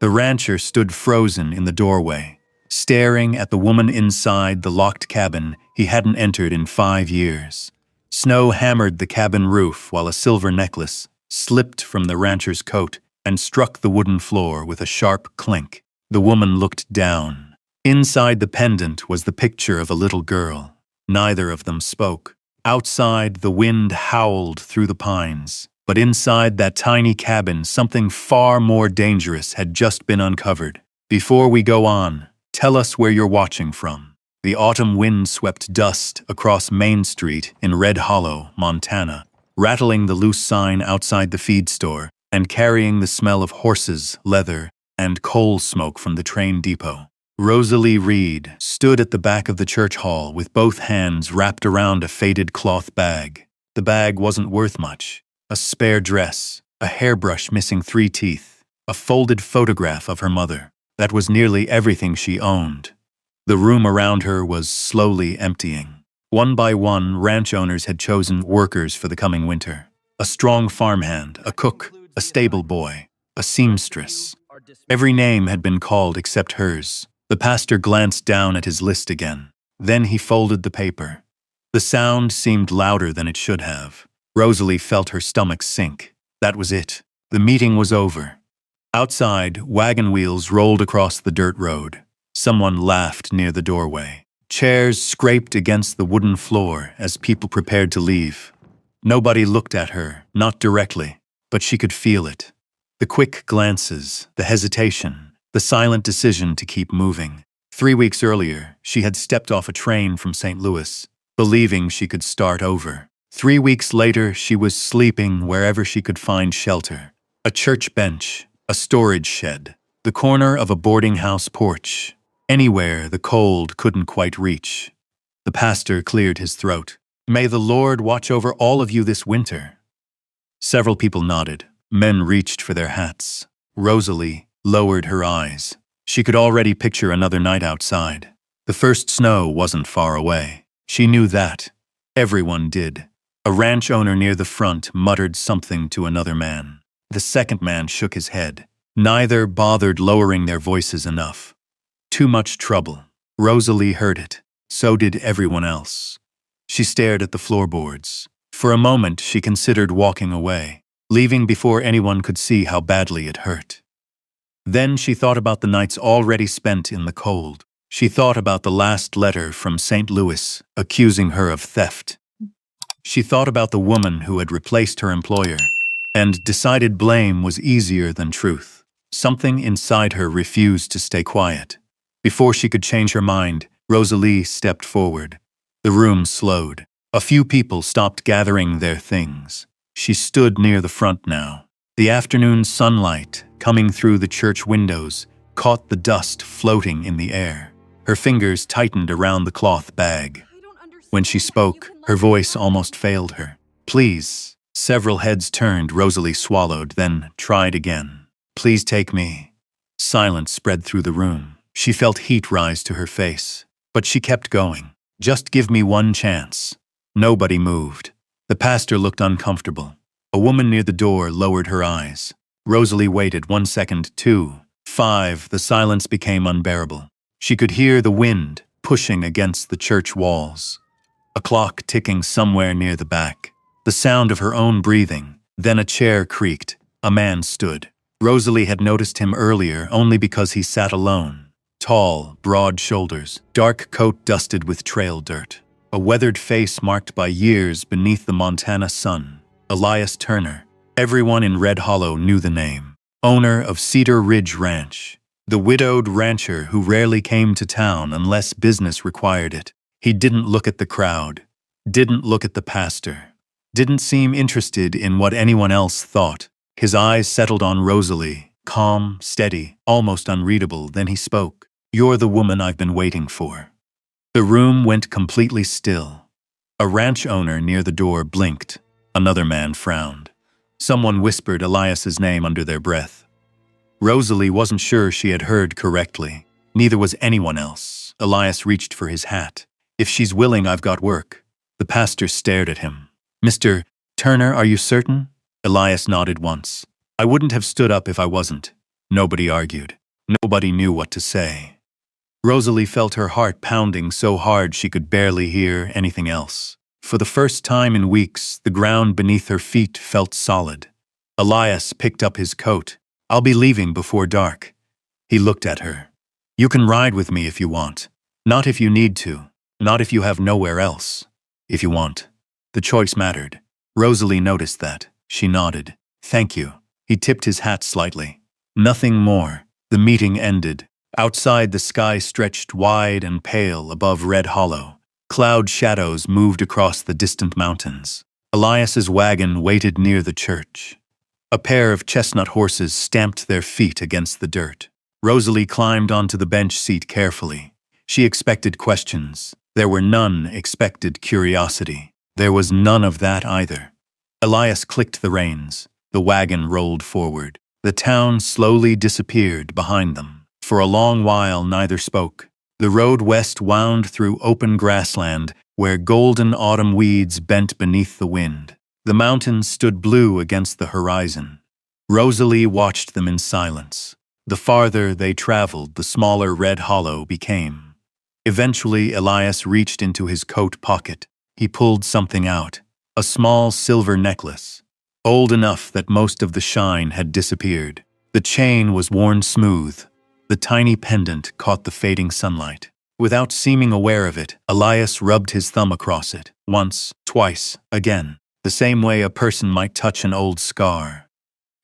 The rancher stood frozen in the doorway, staring at the woman inside the locked cabin he hadn't entered in 5 years. Snow hammered the cabin roof while a silver necklace slipped from the rancher's coat and struck the wooden floor with a sharp clink. The woman looked down. Inside the pendant was the picture of a little girl. Neither of them spoke. Outside, the wind howled through the pines. But inside that tiny cabin, something far more dangerous had just been uncovered. Before we go on, tell us where you're watching from. The autumn wind swept dust across Main Street in Red Hollow, Montana, rattling the loose sign outside the feed store and carrying the smell of horses, leather, and coal smoke from the train depot. Rosalie Reed stood at the back of the church hall with both hands wrapped around a faded cloth bag. The bag wasn't worth much. A spare dress, a hairbrush missing 3 teeth, a folded photograph of her mother. That was nearly everything she owned. The room around her was slowly emptying. One by one, ranch owners had chosen workers for the coming winter. A strong farmhand, a cook, a stable boy, a seamstress. Every name had been called except hers. The pastor glanced down at his list again. Then he folded the paper. The sound seemed louder than it should have. Rosalie felt her stomach sink. That was it. The meeting was over. Outside, wagon wheels rolled across the dirt road. Someone laughed near the doorway. Chairs scraped against the wooden floor as people prepared to leave. Nobody looked at her, not directly, but she could feel it. The quick glances, the hesitation, the silent decision to keep moving. 3 weeks earlier, she had stepped off a train from St. Louis, believing she could start over. 3 weeks later, she was sleeping wherever she could find shelter. A church bench, a storage shed, the corner of a boarding house porch. Anywhere the cold couldn't quite reach. The pastor cleared his throat. "May the Lord watch over all of you this winter." Several people nodded. Men reached for their hats. Rosalie lowered her eyes. She could already picture another night outside. The first snow wasn't far away. She knew that. Everyone did. A ranch owner near the front muttered something to another man. The second man shook his head. Neither bothered lowering their voices enough. Too much trouble. Rosalie heard it. So did everyone else. She stared at the floorboards. For a moment, she considered walking away, leaving before anyone could see how badly it hurt. Then she thought about the nights already spent in the cold. She thought about the last letter from St. Louis accusing her of theft. She thought about the woman who had replaced her employer and decided blame was easier than truth. Something inside her refused to stay quiet. Before she could change her mind, Rosalie stepped forward. The room slowed. A few people stopped gathering their things. She stood near the front now. The afternoon sunlight, coming through the church windows, caught the dust floating in the air. Her fingers tightened around the cloth bag. When she spoke, her voice almost failed her. "Please." Several heads turned. Rosalie swallowed, then tried again. "Please take me." Silence spread through the room. She felt heat rise to her face, but she kept going. "Just give me one chance." Nobody moved. The pastor looked uncomfortable. A woman near the door lowered her eyes. Rosalie waited 1 second, 2, 5. The silence became unbearable. She could hear the wind pushing against the church walls. A clock ticking somewhere near the back. The sound of her own breathing. Then a chair creaked. A man stood. Rosalie had noticed him earlier only because he sat alone. Tall, broad shoulders, dark coat dusted with trail dirt. A weathered face marked by years beneath the Montana sun. Elias Turner. Everyone in Red Hollow knew the name. Owner of Cedar Ridge Ranch. The widowed rancher who rarely came to town unless business required it. He didn't look at the crowd. Didn't look at the pastor. Didn't seem interested in what anyone else thought. His eyes settled on Rosalie. Calm, steady, almost unreadable. Then he spoke. "You're the woman I've been waiting for." The room went completely still. A ranch owner near the door blinked. Another man frowned. Someone whispered Elias's name under their breath. Rosalie wasn't sure she had heard correctly. Neither was anyone else. Elias reached for his hat. "If she's willing, I've got work." The pastor stared at him. "Mr. Turner, are you certain?" Elias nodded once. "I wouldn't have stood up if I wasn't." Nobody argued. Nobody knew what to say. Rosalie felt her heart pounding so hard she could barely hear anything else. For the first time in weeks, the ground beneath her feet felt solid. Elias picked up his coat. "I'll be leaving before dark." He looked at her. "You can ride with me if you want. Not if you need to. Not if you have nowhere else. If you want." The choice mattered. Rosalie noticed that. She nodded. "Thank you." He tipped his hat slightly. Nothing more. The meeting ended. Outside, the sky stretched wide and pale above Red Hollow. Cloud shadows moved across the distant mountains. Elias's wagon waited near the church. A pair of chestnut horses stamped their feet against the dirt. Rosalie climbed onto the bench seat carefully. She expected questions. There were none expected curiosity. There was none of that either. Elias clicked the reins. The wagon rolled forward. The town slowly disappeared behind them. For a long while, neither spoke. The road west wound through open grassland where golden autumn weeds bent beneath the wind. The mountains stood blue against the horizon. Rosalie watched them in silence. The farther they traveled, the smaller Red Hollow became. Eventually, Elias reached into his coat pocket. He pulled something out, a small silver necklace, old enough that most of the shine had disappeared. The chain was worn smooth. The tiny pendant caught the fading sunlight. Without seeming aware of it, Elias rubbed his thumb across it. Once, twice, again, the same way a person might touch an old scar.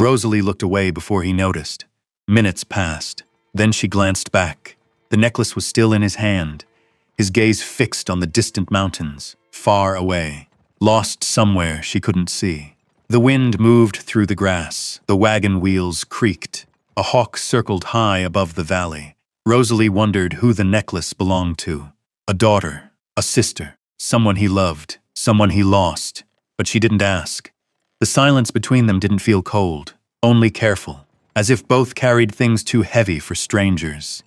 Rosalie looked away before he noticed. Minutes passed. Then she glanced back. The necklace was still in his hand, his gaze fixed on the distant mountains, far away, lost somewhere she couldn't see. The wind moved through the grass. The wagon wheels creaked. A hawk circled high above the valley. Rosalie wondered who the necklace belonged to. A daughter, a sister, someone he loved, someone he lost. But she didn't ask. The silence between them didn't feel cold, only careful, as if both carried things too heavy for strangers.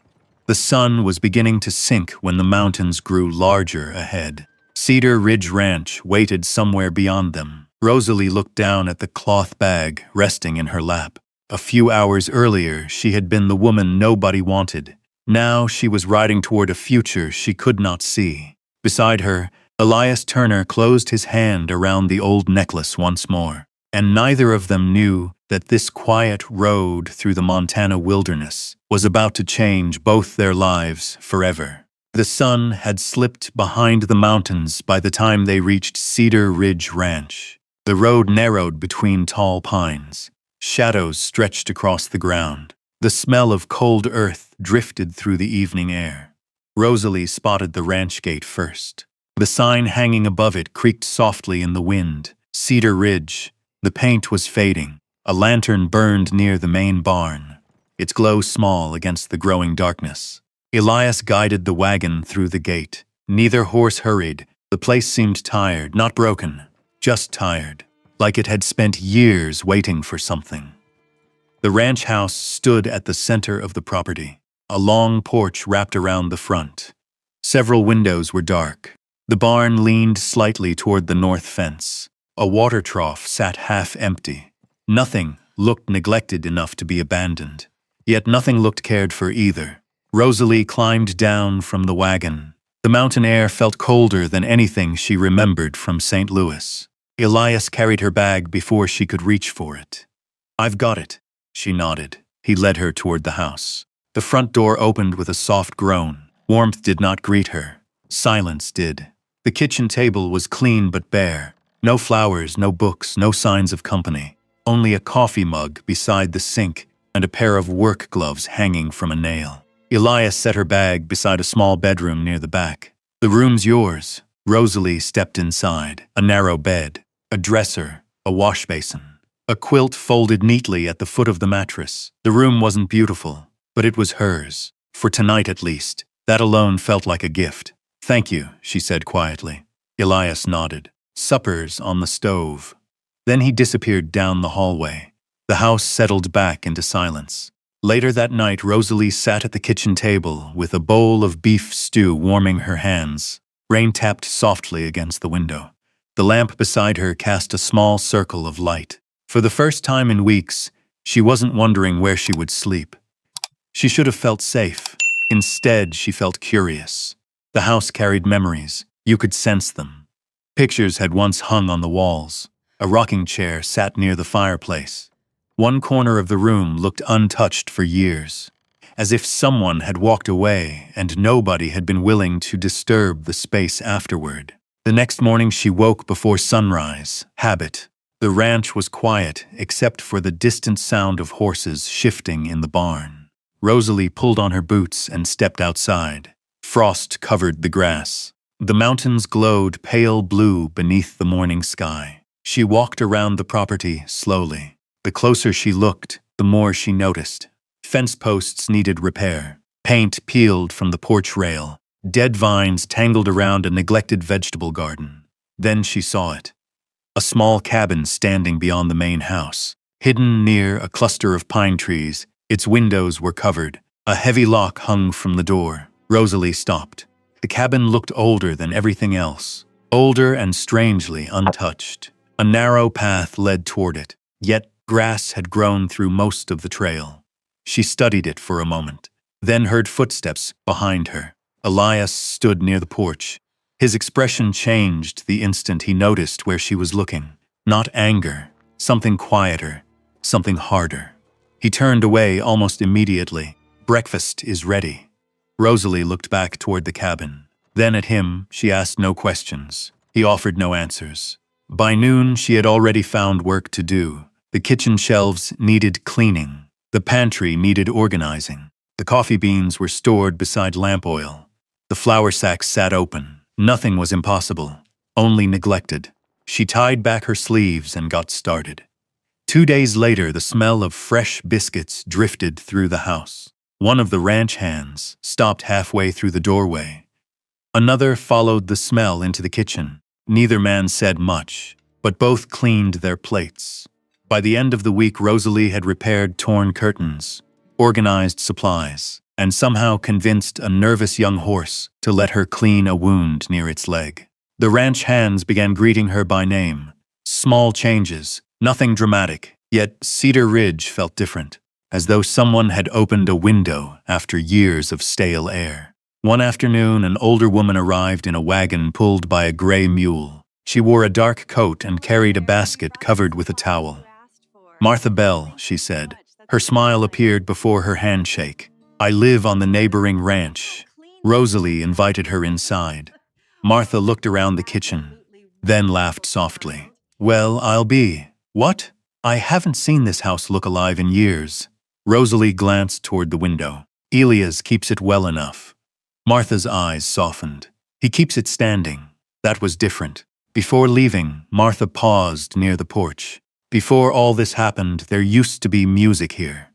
The sun was beginning to sink when the mountains grew larger ahead. Cedar Ridge Ranch waited somewhere beyond them. Rosalie looked down at the cloth bag resting in her lap. A few hours earlier, she had been the woman nobody wanted. Now she was riding toward a future she could not see. Beside her, Elias Turner closed his hand around the old necklace once more. And neither of them knew that this quiet road through the Montana wilderness was about to change both their lives forever. The sun had slipped behind the mountains by the time they reached Cedar Ridge Ranch. The road narrowed between tall pines. Shadows stretched across the ground. The smell of cold earth drifted through the evening air. Rosalie spotted the ranch gate first. The sign hanging above it creaked softly in the wind. Cedar Ridge. The paint was fading. A lantern burned near the main barn, its glow small against the growing darkness. Elias guided the wagon through the gate. Neither horse hurried. The place seemed tired, not broken, just tired, like it had spent years waiting for something. The ranch house stood at the center of the property. A long porch wrapped around the front. Several windows were dark. The barn leaned slightly toward the north fence. A water trough sat half empty. Nothing looked neglected enough to be abandoned. Yet nothing looked cared for either. Rosalie climbed down from the wagon. The mountain air felt colder than anything she remembered from St. Louis. Elias carried her bag before she could reach for it. "I've got it," she nodded. He led her toward the house. The front door opened with a soft groan. Warmth did not greet her. Silence did. The kitchen table was clean but bare. No flowers, no books, no signs of company. Only a coffee mug beside the sink and a pair of work gloves hanging from a nail. Elias set her bag beside a small bedroom near the back. "The room's yours." Rosalie stepped inside. A narrow bed, a dresser, a wash basin. A quilt folded neatly at the foot of the mattress. The room wasn't beautiful, but it was hers. For tonight at least. That alone felt like a gift. "Thank you," she said quietly. Elias nodded. "Supper's on the stove." Then he disappeared down the hallway. The house settled back into silence. Later that night, Rosalie sat at the kitchen table with a bowl of beef stew warming her hands. Rain tapped softly against the window. The lamp beside her cast a small circle of light. For the first time in weeks, She wasn't wondering where she would sleep. She should have felt safe. Instead, she felt curious. The house carried memories. You could sense them. Pictures had once hung on the walls. A rocking chair sat near the fireplace. One corner of the room looked untouched for years, as if someone had walked away and nobody had been willing to disturb the space afterward. The next morning she woke before sunrise. Habit. The ranch was quiet except for the distant sound of horses shifting in the barn. Rosalie pulled on her boots and stepped outside. Frost covered the grass. The mountains glowed pale blue beneath the morning sky. She walked around the property slowly. The closer she looked, the more she noticed. Fence posts needed repair. Paint peeled from the porch rail. Dead vines tangled around a neglected vegetable garden. Then she saw it. A small cabin standing beyond the main house. Hidden near a cluster of pine trees, its windows were covered. A heavy lock hung from the door. Rosalie stopped. The cabin looked older than everything else. Older and strangely untouched. A narrow path led toward it, yet grass had grown through most of the trail. She studied it for a moment, then heard footsteps behind her. Elias stood near the porch. His expression changed the instant he noticed where she was looking. Not anger, something quieter, something harder. He turned away almost immediately. "Breakfast is ready." Rosalie looked back toward the cabin. Then at him, she asked no questions. He offered no answers. By noon, she had already found work to do. The kitchen shelves needed cleaning. The pantry needed organizing. The coffee beans were stored beside lamp oil. The flour sacks sat open. Nothing was impossible, only neglected. She tied back her sleeves and got started. 2 days later, the smell of fresh biscuits drifted through the house. One of the ranch hands stopped halfway through the doorway. Another followed the smell into the kitchen. Neither man said much, but both cleaned their plates. By the end of the week, Rosalie had repaired torn curtains, organized supplies, and somehow convinced a nervous young horse to let her clean a wound near its leg. The ranch hands began greeting her by name. Small changes, nothing dramatic, yet Cedar Ridge felt different, as though someone had opened a window after years of stale air. One afternoon, an older woman arrived in a wagon pulled by a gray mule. She wore a dark coat and carried a basket covered with a towel. "Martha Bell," she said. Her smile appeared before her handshake. "I live on the neighboring ranch." Rosalie invited her inside. Martha looked around the kitchen, then laughed softly. "Well, I'll be. What? I haven't seen this house look alive in years." Rosalie glanced toward the window. "Elias keeps it well enough." Martha's eyes softened. "He keeps it standing." That was different. Before leaving, Martha paused near the porch. "Before all this happened, there used to be music here."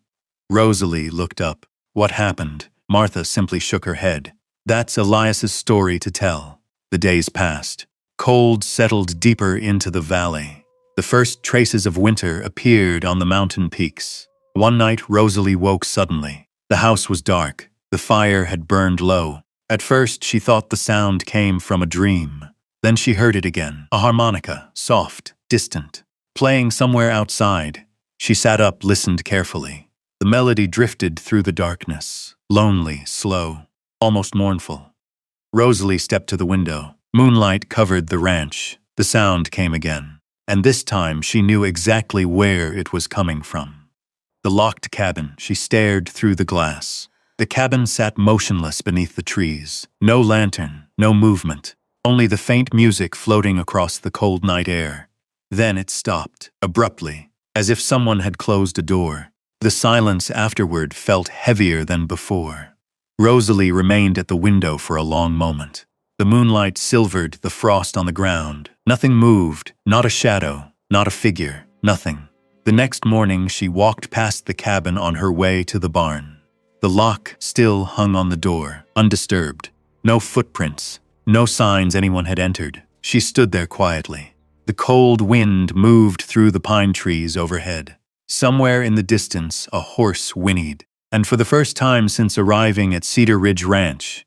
Rosalie looked up. "What happened?" Martha simply shook her head. "That's Elias's story to tell." The days passed. Cold settled deeper into the valley. The first traces of winter appeared on the mountain peaks. One night, Rosalie woke suddenly. The house was dark. The fire had burned low. At first, she thought the sound came from a dream. Then she heard it again, a harmonica, soft, distant, playing somewhere outside. She sat up, listened carefully. The melody drifted through the darkness, lonely, slow, almost mournful. Rosalie stepped to the window. Moonlight covered the ranch. The sound came again, and this time she knew exactly where it was coming from. The locked cabin. She stared through the glass. The cabin sat motionless beneath the trees. No lantern, no movement, only the faint music floating across the cold night air. Then it stopped, abruptly, as if someone had closed a door. The silence afterward felt heavier than before. Rosalie remained at the window for a long moment. The moonlight silvered the frost on the ground. Nothing moved, not a shadow, not a figure, nothing. The next morning, she walked past the cabin on her way to the barn. The lock still hung on the door, undisturbed. No footprints, no signs anyone had entered. She stood there quietly. The cold wind moved through the pine trees overhead. Somewhere in the distance, a horse whinnied. And for the first time since arriving at Cedar Ridge Ranch,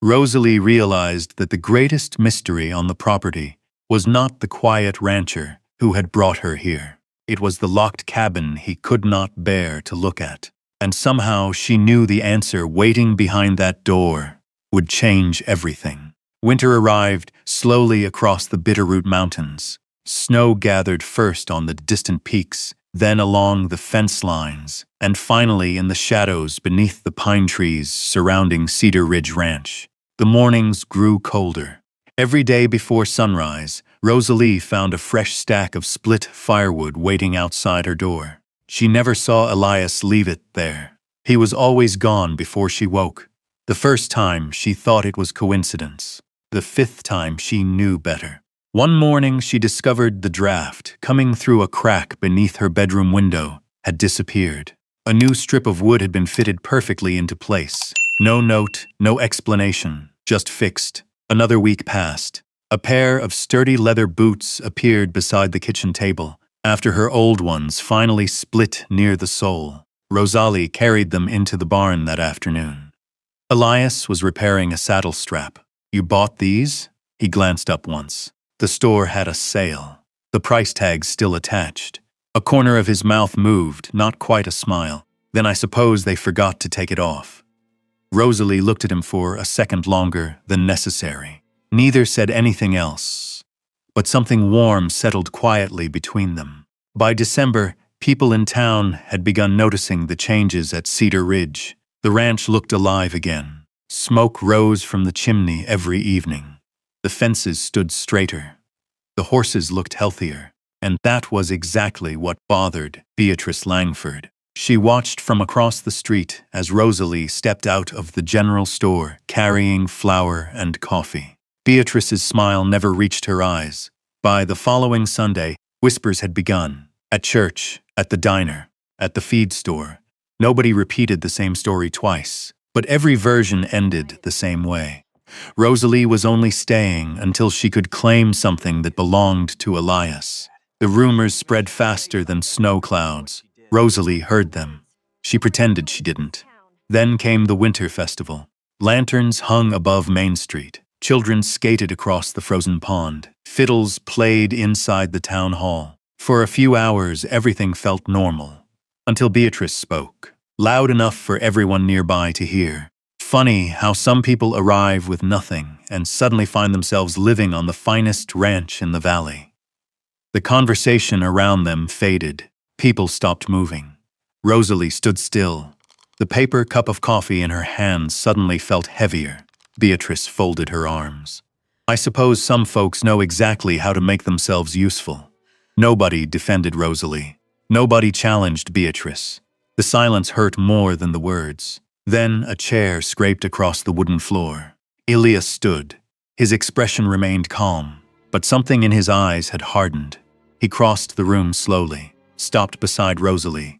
Rosalie realized that the greatest mystery on the property was not the quiet rancher who had brought her here. It was the locked cabin he could not bear to look at. And somehow she knew the answer waiting behind that door would change everything. Winter arrived slowly across the Bitterroot Mountains. Snow gathered first on the distant peaks, then along the fence lines, and finally in the shadows beneath the pine trees surrounding Cedar Ridge Ranch. The mornings grew colder. Every day before sunrise, Rosalie found a fresh stack of split firewood waiting outside her door. She never saw Elias leave it there. He was always gone before she woke. The first time she thought it was coincidence. The fifth time she knew better. One morning she discovered the draft, coming through a crack beneath her bedroom window, had disappeared. A new strip of wood had been fitted perfectly into place. No note, no explanation, just fixed. Another week passed. A pair of sturdy leather boots appeared beside the kitchen table, after her old ones finally split near the sole. Rosalie carried them into the barn that afternoon. Elias was repairing a saddle strap. "You bought these?" He glanced up once. The store had a sale. The price tag still attached. A corner of his mouth moved, not quite a smile. "Then I suppose they forgot to take it off." Rosalie looked at him for a second longer than necessary. Neither said anything else, but something warm settled quietly between them. By December, people in town had begun noticing the changes at Cedar Ridge. The ranch looked alive again. Smoke rose from the chimney every evening. The fences stood straighter. The horses looked healthier. And that was exactly what bothered Beatrice Langford. She watched from across the street as Rosalie stepped out of the general store carrying flour and coffee. Beatrice's smile never reached her eyes. By the following Sunday, whispers had begun. At church, at the diner, at the feed store. Nobody repeated the same story twice, but every version ended the same way. Rosalie was only staying until she could claim something that belonged to Elias. The rumors spread faster than snow clouds. Rosalie heard them. She pretended she didn't. Then came the winter festival. Lanterns hung above Main Street. Children skated across the frozen pond. Fiddles played inside the town hall. For a few hours, everything felt normal. Until Beatrice spoke, loud enough for everyone nearby to hear. Funny how some people arrive with nothing and suddenly find themselves living on the finest ranch in the valley. The conversation around them faded. People stopped moving. Rosalie stood still. The paper cup of coffee in her hand suddenly felt heavier. Beatrice folded her arms. "I suppose some folks know exactly how to make themselves useful." Nobody defended Rosalie. Nobody challenged Beatrice. The silence hurt more than the words. Then a chair scraped across the wooden floor. Elias stood. His expression remained calm, but something in his eyes had hardened. He crossed the room slowly, stopped beside Rosalie,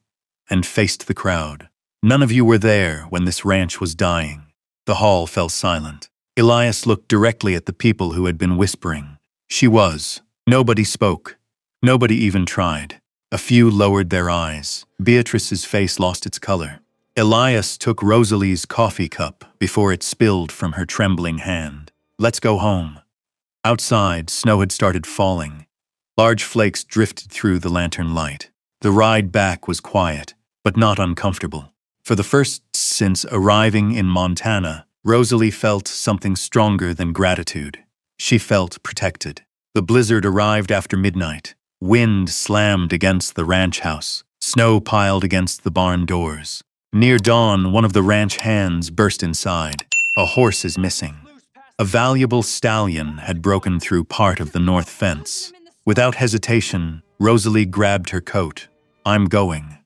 and faced the crowd. "None of you were there when this ranch was dying." The hall fell silent. Elias looked directly at the people who had been whispering. She was. Nobody spoke. Nobody even tried. A few lowered their eyes. Beatrice's face lost its color. Elias took Rosalie's coffee cup before it spilled from her trembling hand. "Let's go home." Outside, snow had started falling. Large flakes drifted through the lantern light. The ride back was quiet, but not uncomfortable. For the first since arriving in Montana, Rosalie felt something stronger than gratitude. She felt protected. The blizzard arrived after midnight. Wind slammed against the ranch house. Snow piled against the barn doors. Near dawn, one of the ranch hands burst inside. "A horse is missing." A valuable stallion had broken through part of the north fence. Without hesitation, Rosalie grabbed her coat. "I'm going."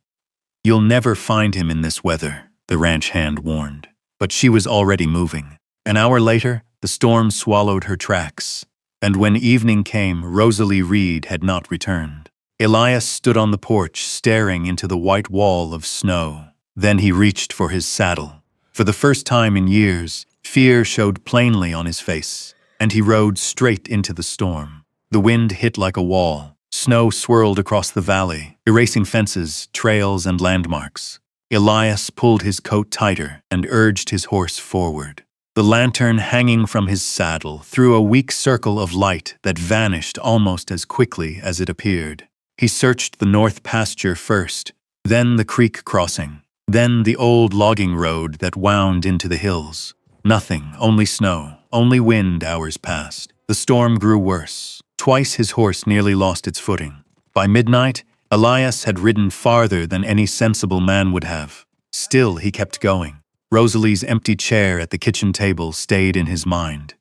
"You'll never find him in this weather," the ranch hand warned. But she was already moving. An hour later, the storm swallowed her tracks. And when evening came, Rosalie Reed had not returned. Elias stood on the porch, staring into the white wall of snow. Then he reached for his saddle. For the first time in years, fear showed plainly on his face, and he rode straight into the storm. The wind hit like a wall. Snow swirled across the valley, erasing fences, trails, and landmarks. Elias pulled his coat tighter and urged his horse forward. The lantern hanging from his saddle threw a weak circle of light that vanished almost as quickly as it appeared. He searched the north pasture first, then the creek crossing, then the old logging road that wound into the hills. Nothing, only snow, only wind. Hours passed. The storm grew worse. Twice his horse nearly lost its footing. By midnight, Elias had ridden farther than any sensible man would have. Still, he kept going. Rosalie's empty chair at the kitchen table stayed in his mind.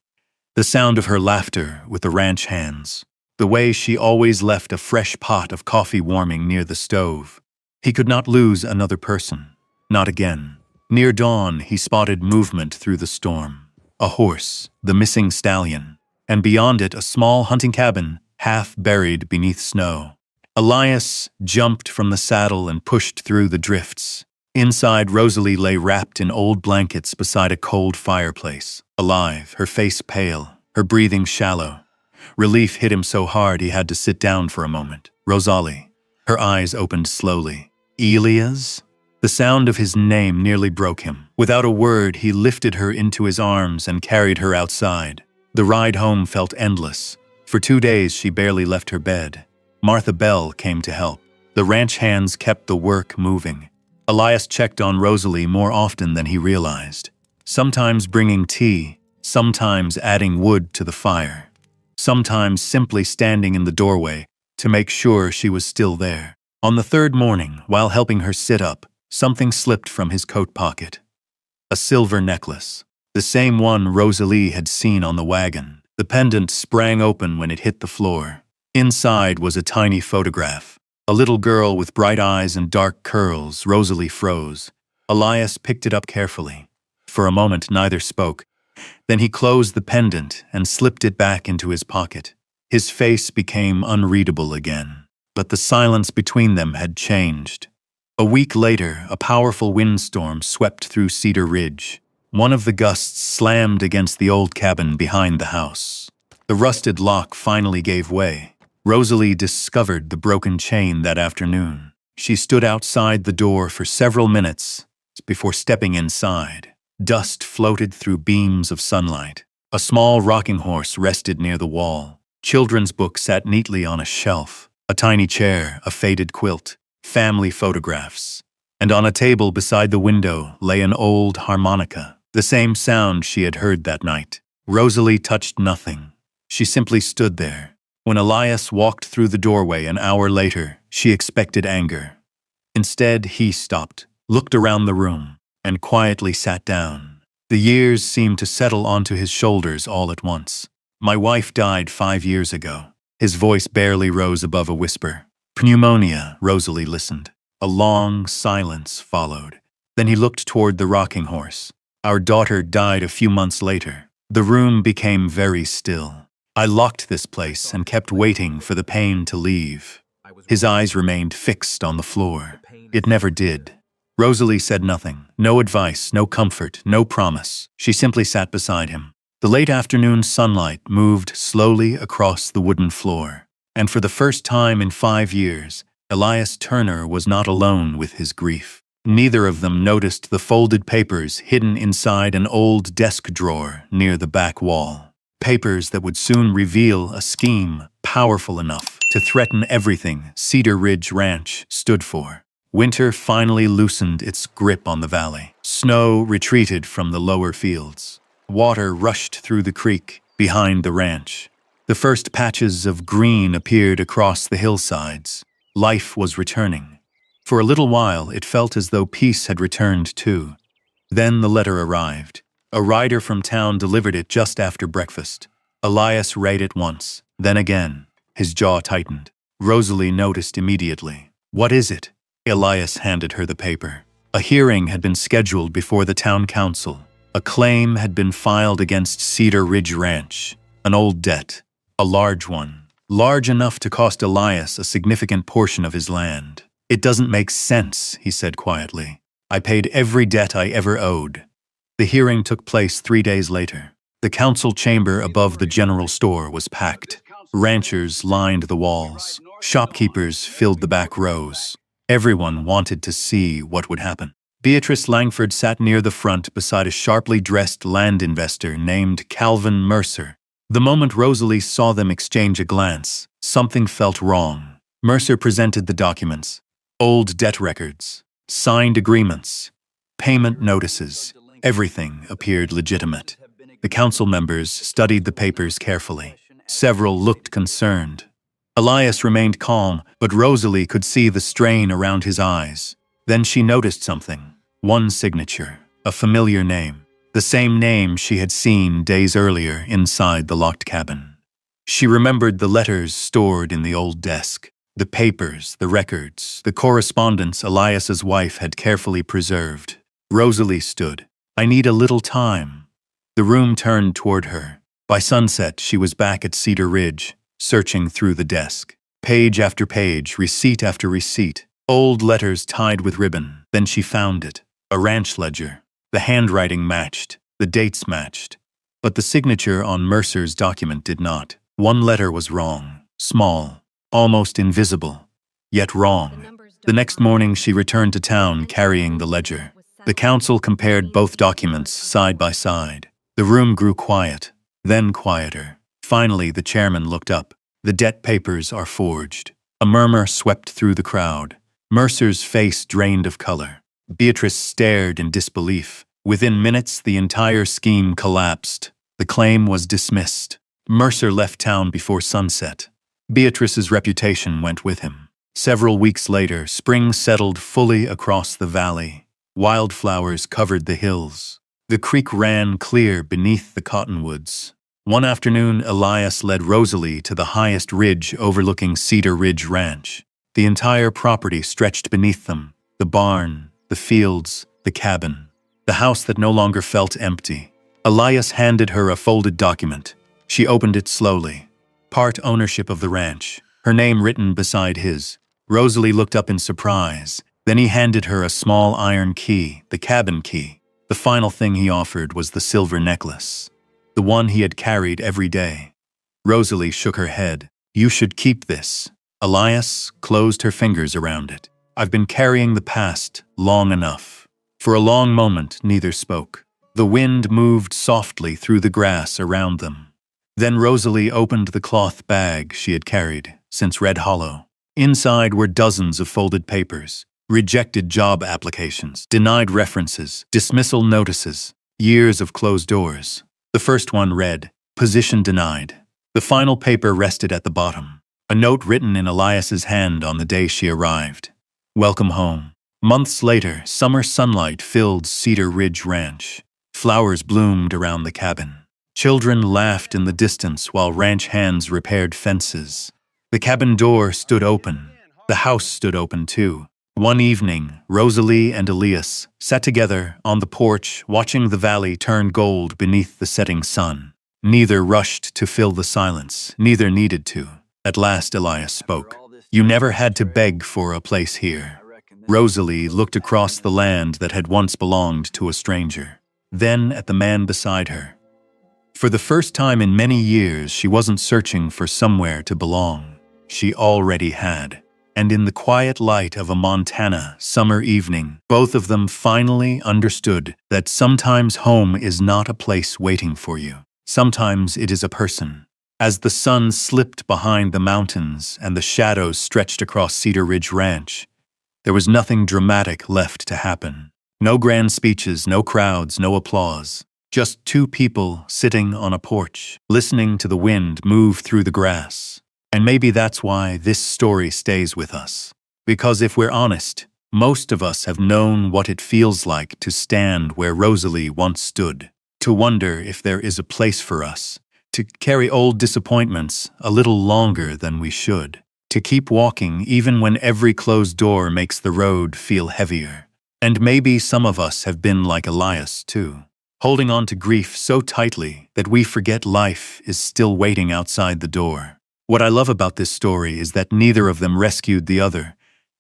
The sound of her laughter with the ranch hands. The way she always left a fresh pot of coffee warming near the stove. He could not lose another person. Not again. Near dawn, he spotted movement through the storm. A horse, the missing stallion, and beyond it a small hunting cabin, half buried beneath snow. Elias jumped from the saddle and pushed through the drifts. Inside, Rosalie lay wrapped in old blankets beside a cold fireplace. Alive, her face pale, her breathing shallow. Relief hit him so hard he had to sit down for a moment. Rosalie. Her eyes opened slowly. Elias? The sound of his name nearly broke him. Without a word, he lifted her into his arms and carried her outside. The ride home felt endless. For 2 days, she barely left her bed. Martha Bell came to help. The ranch hands kept the work moving. Elias checked on Rosalie more often than he realized. Sometimes bringing tea, sometimes adding wood to the fire, sometimes simply standing in the doorway to make sure she was still there. On the third morning, while helping her sit up, something slipped from his coat pocket. A silver necklace, the same one Rosalie had seen on the wagon. The pendant sprang open when it hit the floor. Inside was a tiny photograph. A little girl with bright eyes and dark curls. Rosalie froze. Elias picked it up carefully. For a moment, neither spoke. Then he closed the pendant and slipped it back into his pocket. His face became unreadable again. But the silence between them had changed. A week later, a powerful windstorm swept through Cedar Ridge. One of the gusts slammed against the old cabin behind the house. The rusted lock finally gave way. Rosalie discovered the broken chain that afternoon. She stood outside the door for several minutes before stepping inside. Dust floated through beams of sunlight. A small rocking horse rested near the wall. Children's books sat neatly on a shelf. A tiny chair, a faded quilt, family photographs. And on a table beside the window lay an old harmonica, the same sound she had heard that night. Rosalie touched nothing. She simply stood there. When Elias walked through the doorway an hour later, she expected anger. Instead, he stopped, looked around the room, and quietly sat down. The years seemed to settle onto his shoulders all at once. My wife died 5 years ago. His voice barely rose above a whisper. Pneumonia. Rosalie listened. A long silence followed. Then he looked toward the rocking horse. Our daughter died a few months later. The room became very still. I locked this place and kept waiting for the pain to leave. His eyes remained fixed on the floor. It never did. Rosalie said nothing. No advice, no comfort, no promise. She simply sat beside him. The late afternoon sunlight moved slowly across the wooden floor. And for the first time in 5 years, Elias Turner was not alone with his grief. Neither of them noticed the folded papers hidden inside an old desk drawer near the back wall. Papers that would soon reveal a scheme powerful enough to threaten everything Cedar Ridge Ranch stood for. Winter finally loosened its grip on the valley. Snow retreated from the lower fields. Water rushed through the creek behind the ranch. The first patches of green appeared across the hillsides. Life was returning. For a little while, it felt as though peace had returned too. Then the letter arrived. A rider from town delivered it just after breakfast. Elias read it once, then again. His jaw tightened. Rosalie noticed immediately. "What is it?" Elias handed her the paper. A hearing had been scheduled before the town council. A claim had been filed against Cedar Ridge Ranch. An old debt. A large one. Large enough to cost Elias a significant portion of his land. "It doesn't make sense," he said quietly. "I paid every debt I ever owed." The hearing took place 3 days later. The council chamber above the general store was packed. Ranchers lined the walls. Shopkeepers filled the back rows. Everyone wanted to see what would happen. Beatrice Langford sat near the front beside a sharply dressed land investor named Calvin Mercer. The moment Rosalie saw them exchange a glance, something felt wrong. Mercer presented the documents: old debt records, signed agreements, payment notices. Everything appeared legitimate. The council members studied the papers carefully. Several looked concerned. Elias remained calm, but Rosalie could see the strain around his eyes. Then she noticed something. One signature, a familiar name. The same name she had seen days earlier inside the locked cabin. She remembered the letters stored in the old desk, the papers, the records, the correspondence Elias's wife had carefully preserved. Rosalie stood. "I need a little time." The room turned toward her. By sunset, she was back at Cedar Ridge, searching through the desk. Page after page, receipt after receipt, old letters tied with ribbon. Then she found it, a ranch ledger. The handwriting matched, the dates matched, but the signature on Mercer's document did not. One letter was wrong, small, almost invisible, yet wrong. The next morning she returned to town carrying the ledger. The council compared both documents side by side. The room grew quiet, then quieter. Finally, the chairman looked up. "The debt papers are forged." A murmur swept through the crowd. Mercer's face drained of color. Beatrice stared in disbelief. Within minutes, the entire scheme collapsed. The claim was dismissed. Mercer left town before sunset. Beatrice's reputation went with him. Several weeks later, spring settled fully across the valley. Wildflowers covered the hills. The creek ran clear beneath the cottonwoods. One afternoon, Elias led Rosalie to the highest ridge overlooking Cedar Ridge Ranch. The entire property stretched beneath them: the barn, the fields, the cabin, the house that no longer felt empty. Elias handed her a folded document. She opened it slowly. Part ownership of the ranch, her name written beside his. Rosalie looked up in surprise. Then he handed her a small iron key, the cabin key. The final thing he offered was the silver necklace, the one he had carried every day. Rosalie shook her head. "You should keep this." Elias closed her fingers around it. "I've been carrying the past long enough." For a long moment, neither spoke. The wind moved softly through the grass around them. Then Rosalie opened the cloth bag she had carried since Red Hollow. Inside were dozens of folded papers, rejected job applications, denied references, dismissal notices, years of closed doors. The first one read, "Position denied." The final paper rested at the bottom, a note written in Elias's hand on the day she arrived. "Welcome home." Months later, summer sunlight filled Cedar Ridge Ranch. Flowers bloomed around the cabin. Children laughed in the distance while ranch hands repaired fences. The cabin door stood open. The house stood open too. One evening, Rosalie and Elias sat together on the porch, watching the valley turn gold beneath the setting sun. Neither rushed to fill the silence, neither needed to. At last Elias spoke. "You never had to beg for a place here." Rosalie looked across the land that had once belonged to a stranger, then at the man beside her. For the first time in many years, she wasn't searching for somewhere to belong. She already had. And in the quiet light of a Montana summer evening, both of them finally understood that sometimes home is not a place waiting for you. Sometimes it is a person. As the sun slipped behind the mountains and the shadows stretched across Cedar Ridge Ranch, there was nothing dramatic left to happen. No grand speeches, no crowds, no applause. Just two people sitting on a porch, listening to the wind move through the grass. And maybe that's why this story stays with us. Because if we're honest, most of us have known what it feels like to stand where Rosalie once stood, to wonder if there is a place for us, to carry old disappointments a little longer than we should, to keep walking even when every closed door makes the road feel heavier. And maybe some of us have been like Elias too, holding on to grief so tightly that we forget life is still waiting outside the door. What I love about this story is that neither of them rescued the other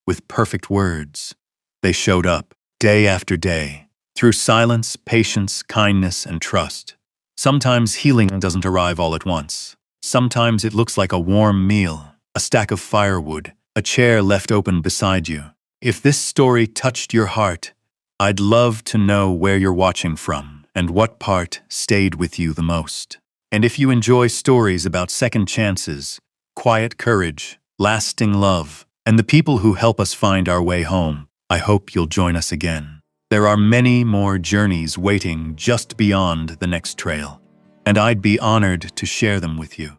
with perfect words. They showed up, day after day, through silence, patience, kindness, and trust. Sometimes healing doesn't arrive all at once. Sometimes it looks like a warm meal, a stack of firewood, a chair left open beside you. If this story touched your heart, I'd love to know where you're watching from and what part stayed with you the most. And if you enjoy stories about second chances, quiet courage, lasting love, and the people who help us find our way home. I hope you'll join us again. There are many more journeys waiting just beyond the next trail, and I'd be honored to share them with you.